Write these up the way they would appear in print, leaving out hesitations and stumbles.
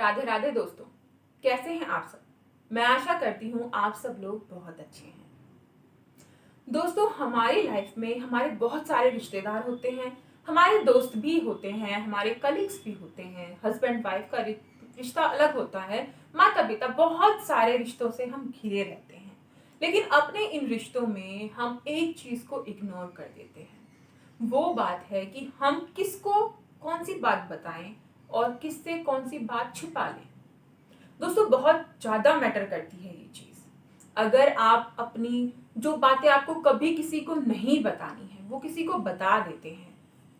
राधे राधे दोस्तों, कैसे हैं आप सब। मैं आशा करती हूँ आप सब लोग बहुत अच्छे हैं। दोस्तों, हमारी लाइफ में हमारे बहुत सारे रिश्तेदार होते हैं, हमारे दोस्त भी होते हैं, हमारे कलीग्स भी होते हैं, हस्बैंड वाइफ का रिश्ता अलग होता है, माता पिता, बहुत सारे रिश्तों से हम घिरे रहते हैं। लेकिन अपने इन रिश्तों में हम एक चीज को इग्नोर कर देते हैं। वो बात है कि हम किसको कौन सी बात बताएं और किससे कौन सी बात छिपा लें। दोस्तों, बहुत ज्यादा मैटर करती है ये चीज। अगर आप अपनी जो बातें आपको कभी किसी को नहीं बतानी है वो किसी को बता देते हैं,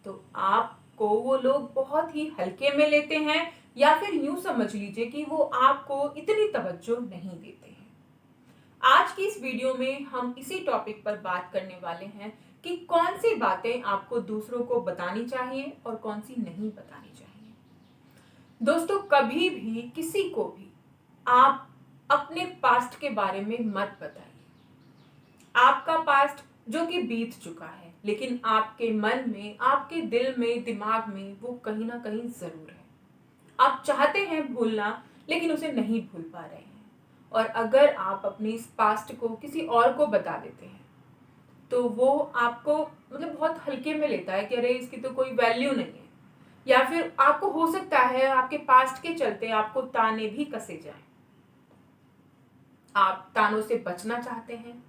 तो आपको वो लोग बहुत ही हल्के में लेते हैं, या फिर यूं समझ लीजिए कि वो आपको इतनी तवज्जो नहीं देते हैं। आज की इस वीडियो में हम इसी टॉपिक पर बात करने वाले हैं कि कौन सी बातें आपको दूसरों को बतानी चाहिए और कौन सी नहीं बतानी चाहिए। दोस्तों, कभी भी किसी को भी आप अपने पास्ट के बारे में मत बताइए। आपका पास्ट जो कि बीत चुका है, लेकिन आपके मन में, आपके दिल में, दिमाग में वो कहीं ना कहीं जरूर है। आप चाहते हैं भूलना, लेकिन उसे नहीं भूल पा रहे हैं। और अगर आप अपने इस पास्ट को किसी और को बता देते हैं, तो वो आपको बहुत हल्के में लेता है कि अरे इसकी तो कोई वैल्यू नहीं है, या फिर आपको हो सकता है आपके पास्ट के चलते आपको ताने भी कसे जाएं। आप तानों से बचना चाहते हैं,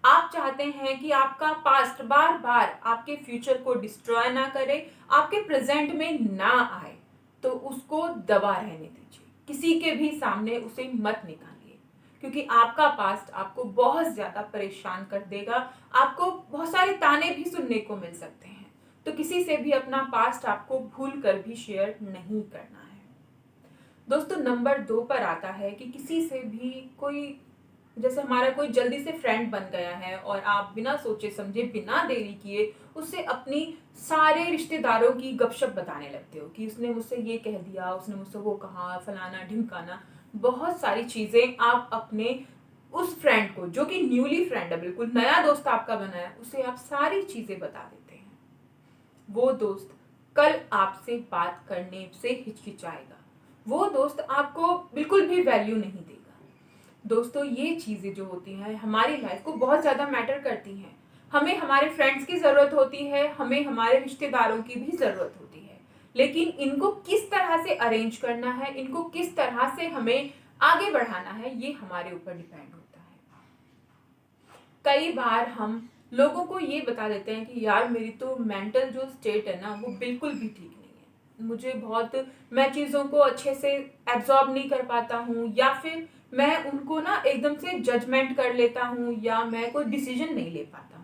आप चाहते हैं कि आपका पास्ट बार बार आपके फ्यूचर को डिस्ट्रॉय ना करे, आपके प्रेजेंट में ना आए, तो उसको दबा रहने दीजिए। किसी के भी सामने उसे मत निकालिए, क्योंकि आपका पास्ट आपको बहुत ज्यादा परेशान कर देगा। आपको बहुत सारे ताने भी सुनने को मिल सकते हैं। तो किसी से भी अपना पास्ट आपको भूल कर भी शेयर नहीं करना है। दोस्तों, नंबर 2 पर आता है कि किसी से भी कोई, जैसे हमारा कोई जल्दी से फ्रेंड बन गया है और आप बिना सोचे समझे, बिना देरी किए उससे अपनी सारे रिश्तेदारों की गपशप बताने लगते हो कि उसने मुझसे ये कह दिया, उसने मुझसे वो कहा, फलाना ढिमकाना। बहुत सारी चीजें आप अपने उस फ्रेंड को, जो कि न्यूली फ्रेंड है, बिल्कुल नया दोस्त आपका बना है, उसे आप सारी चीजें बता देते हैं। वो दोस्त कल आपसे बात करने से हिचकिचाएगा, वो दोस्त आपको बिल्कुल भी वैल्यू नहीं देगा। दोस्तों, ये चीजें जो होती हैं हमारी लाइफ को बहुत ज्यादा मैटर करती हैं। हमें हमारे फ्रेंड्स की जरूरत होती है, हमें हमारे रिश्तेदारों की भी जरूरत होती है, लेकिन इनको किस तरह से अरेंज करना है, इनको किस तरह से हमें आगे बढ़ाना है, ये हमारे ऊपर डिपेंड होता है। कई बार हम लोगों को ये बता देते हैं कि यार मेरी तो मेंटल जो स्टेट है ना वो बिल्कुल भी ठीक नहीं है, मुझे बहुत, मैं चीज़ों को अच्छे से एब्जॉर्ब नहीं कर पाता हूँ, या फिर मैं उनको ना एकदम से जजमेंट कर लेता हूँ, या मैं कोई डिसीजन नहीं ले पाता हूँ।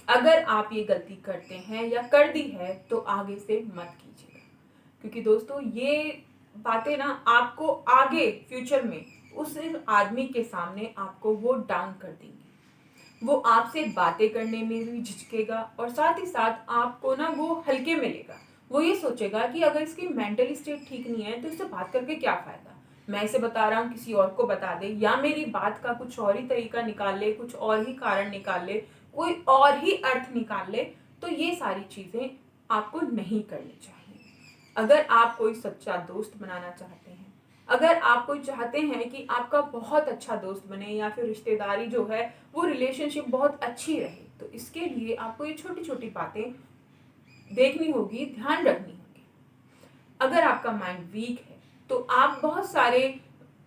अगर आप ये गलती करते हैं या कर दी है तो आगे से मत कीजिएगा, क्योंकि दोस्तों ये बातें ना आपको आगे फ्यूचर में उस आदमी के सामने आपको वो डाउन कर देंगी। वो आपसे बातें करने में भी झिझकेगा, और साथ ही साथ आपको ना वो हल्के में लेगा। वो ये सोचेगा कि अगर इसकी मेंटल स्टेट ठीक नहीं है तो इससे बात करके क्या फायदा, मैं इसे बता रहा हूँ किसी और को बता दे, या मेरी बात का कुछ और ही तरीका निकाल ले, कुछ और ही कारण निकाल ले, कोई और ही अर्थ निकाल ले। तो ये सारी चीजें आपको नहीं करनी चाहिए। अगर आप कोई सच्चा दोस्त बनाना चाहते हैं, अगर आप कोई चाहते हैं कि आपका बहुत अच्छा दोस्त बने, या फिर रिश्तेदारी जो है वो रिलेशनशिप बहुत अच्छी रहे, तो इसके लिए आपको ये छोटी छोटी बातें देखनी होगी, ध्यान रखनी होगी। अगर आपका माइंड वीक है तो आप बहुत सारे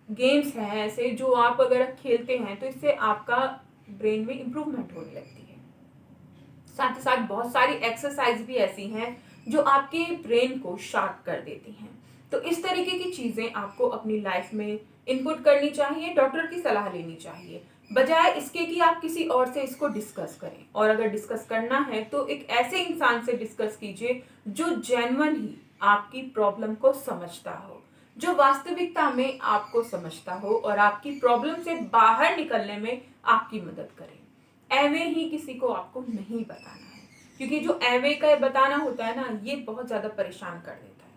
गेम्स हैं ऐसे जो आप अगर खेलते हैं तो इससे आपका ब्रेन में इंप्रूवमेंट होने लगती है। साथ ही साथ बहुत सारी एक्सरसाइज भी ऐसी हैं जो आपके ब्रेन को शार्प कर देती हैं। तो इस तरीके की चीजें आपको अपनी लाइफ में इनपुट करनी चाहिए, डॉक्टर की सलाह लेनी चाहिए, बजाय इसके कि आप किसी और से इसको डिस्कस करें। और अगर डिस्कस करना है तो एक ऐसे इंसान से डिस्कस कीजिए जो जेन्युइन ही आपकी प्रॉब्लम को समझता हो, जो वास्तविकता में आपको समझता हो और आपकी प्रॉब्लम से बाहर निकलने में आपकी मदद करे। एवे ही किसी को आपको नहीं बताना है, क्योंकि जो एवे का बताना होता है ना, ये बहुत ज्यादा परेशान कर देता है।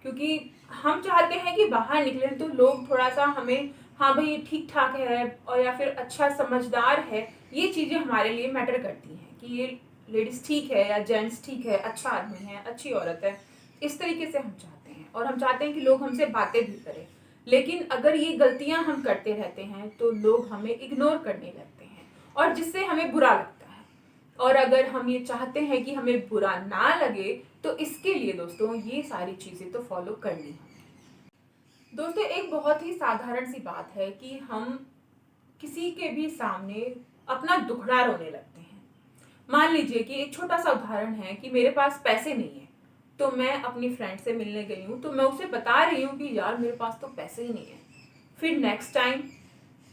क्योंकि हम चाहते हैं कि बाहर निकले तो लोग थोड़ा सा हमें, हाँ भाई ठीक ठाक है, और या फिर अच्छा समझदार है, ये चीजें हमारे लिए मैटर करती हैं कि ये लेडीज ठीक है या जेंट्स ठीक है, अच्छा आदमी है, अच्छी औरत है, इस तरीके से हम चाहते हैं। और हम चाहते हैं कि लोग हमसे बातें भी करें, लेकिन अगर ये गलतियां हम करते रहते हैं तो लोग हमें इग्नोर करने लगते हैं और जिससे हमें बुरा लगता है। और अगर हम ये चाहते हैं कि हमें बुरा ना लगे तो इसके लिए दोस्तों ये सारी चीजें तो फॉलो करनी है। दोस्तों एक बहुत ही साधारण सी बात है कि हम किसी के भी सामने अपना दुखड़ा रोने लगते हैं। मान लीजिए कि एक छोटा सा उदाहरण है कि मेरे पास पैसे नहीं है, तो मैं अपनी फ्रेंड से मिलने गई हूँ, तो मैं उसे बता रही हूँ कि यार मेरे पास तो पैसे ही नहीं है। फिर नेक्स्ट टाइम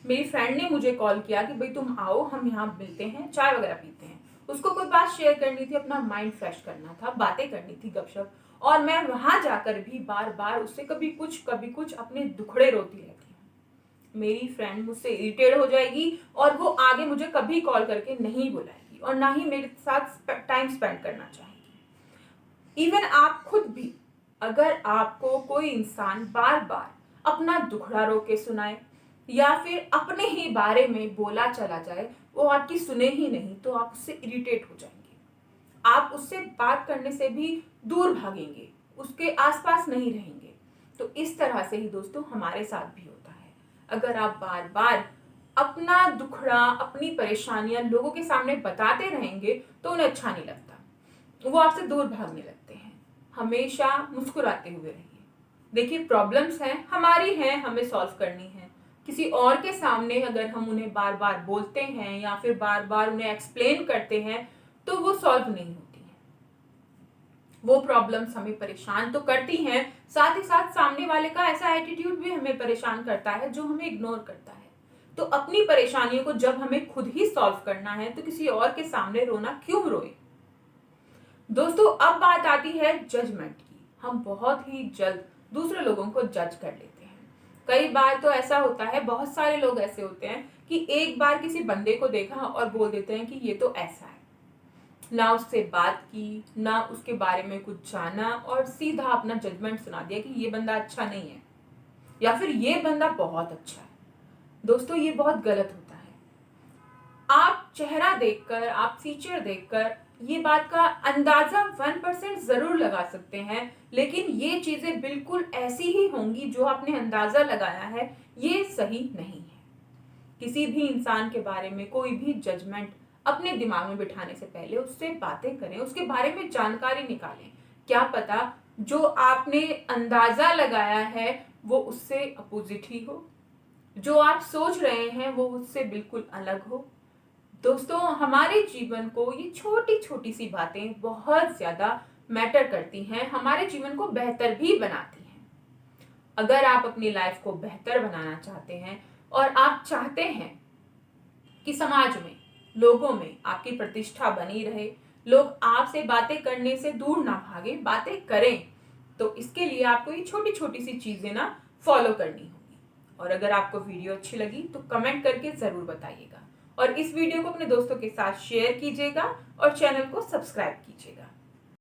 मेरी फ्रेंड ने मुझे कॉल किया कि भाई तुम आओ, हम यहाँ मिलते हैं, चाय वगैरह पीते हैं। उसको कोई बात शेयर करनी थी, अपना माइंड फ्रेश करना था, बातें करनी थी, गपशप, और मैं वहां जाकर भी बार बार उससे कभी कुछ अपने दुखड़े रोती रहती हूँ। मेरी फ्रेंड मुझसे इरिटेट हो जाएगी और वो आगे मुझे कभी कॉल करके नहीं बुलाएगी और ना ही मेरे साथ टाइम स्पेंड करना चाहेगी। इवन आप खुद भी, अगर आपको कोई इंसान बार बार अपना दुखड़ा रो के सुनाए या फिर अपने ही बारे में बोला चला जाए, वो आपकी सुने ही नहीं, तो आप उससे इरिटेट हो जाएंगे। आप उससे बात करने से भी दूर भागेंगे, उसके आसपास नहीं रहेंगे। तो इस तरह से ही दोस्तों हमारे साथ भी होता है। अगर आप बार बार अपना दुखड़ा, अपनी परेशानियां लोगों के सामने बताते रहेंगे तो उन्हें अच्छा नहीं लगता, वो आपसे दूर भागने लगते हैं। हमेशा मुस्कुराते हुए रहिए। देखिए प्रॉब्लम्स हैं, हमारी हैं, हमें सॉल्व करनी है। किसी और के सामने अगर हम उन्हें बार बार बोलते हैं या फिर बार बार उन्हें एक्सप्लेन करते हैं तो वो सॉल्व नहीं होती है। वो प्रॉब्लम्स हमें परेशान तो करती हैं, साथ ही साथ सामने वाले का ऐसा एटीट्यूड भी हमें परेशान करता है जो हमें इग्नोर करता है। तो अपनी परेशानियों को जब हमें खुद ही सॉल्व करना है तो किसी और के सामने रोना क्यों रोए। दोस्तों अब बात आती है जजमेंट की। हम बहुत ही जल्द दूसरे लोगों को जज कर लेते हैं। कई बार तो ऐसा होता है, बहुत सारे लोग ऐसे होते हैं कि एक बार किसी बंदे को देखा और बोल देते हैं कि ये तो ऐसा है, ना उससे बात की, ना उसके बारे में कुछ जाना और सीधा अपना जजमेंट सुना दिया कि ये बंदा अच्छा नहीं है या फिर ये बंदा बहुत अच्छा है। दोस्तों ये बहुत गलत होता है। आप चेहरा देखकर, आप फीचर देखकर ये बात का अंदाजा 1% जरूर लगा सकते हैं, लेकिन ये चीजें बिल्कुल ऐसी ही होंगी जो आपने अंदाजा लगाया है, ये सही नहीं है। किसी भी इंसान के बारे में कोई भी जजमेंट अपने दिमाग में बिठाने से पहले उससे बातें करें, उसके बारे में जानकारी निकालें। क्या पता जो आपने अंदाजा लगाया है वो उससे अपोजिट ही हो, जो आप सोच रहे हैं वो उससे बिल्कुल अलग हो। दोस्तों हमारे जीवन को ये छोटी छोटी सी बातें बहुत ज्यादा मैटर करती हैं, हमारे जीवन को बेहतर भी बनाती हैं। अगर आप अपनी लाइफ को बेहतर बनाना चाहते हैं और आप चाहते हैं कि समाज में, लोगों में आपकी प्रतिष्ठा बनी रहे, लोग आपसे बातें करने से दूर ना भागे, बातें करें, तो इसके लिए आपको ये छोटी छोटी सी चीजें ना फॉलो करनी होगी। और अगर आपको वीडियो अच्छी लगी तो कमेंट करके जरूर बताइएगा और इस वीडियो को अपने दोस्तों के साथ शेयर कीजिएगा और चैनल को सब्सक्राइब कीजिएगा।